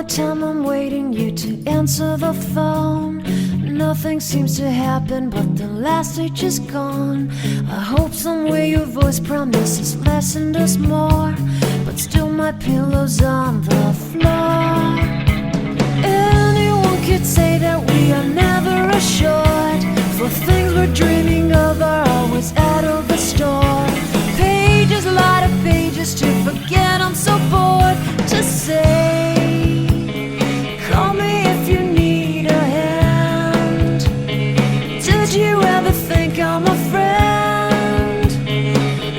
time I'm waiting you to answer the phone. Nothing seems to happen, but the last stage is gone. I hope somewhere your voice promises less and us more, but still my pillow's on the floor. Anyone could say that we are never assured, for things we're dreaming of are always out of the store. Pages, a lot of pages to forget, I'm so bored to say. Call me if you need a hand. Did you ever think I'm a friend?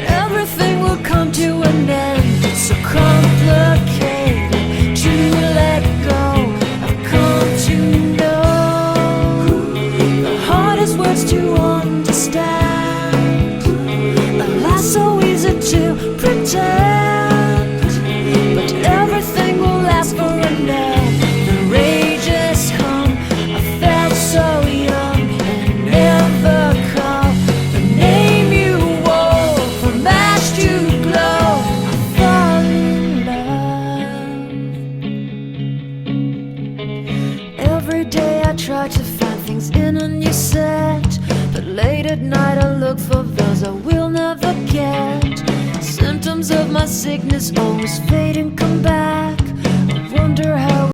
Everything will come to an end. It's so complicated to let go. I've come to know the hardest words to understand. Life's so easy to pretend, but everything will last for a night. The rage is hung. I felt so young and never called the name you wore. From ash to glow, I fall in love. Every day I try to find things in a new set, but late at night I look for those I will never get. Symptoms of my sickness always fade and come back. I wonder how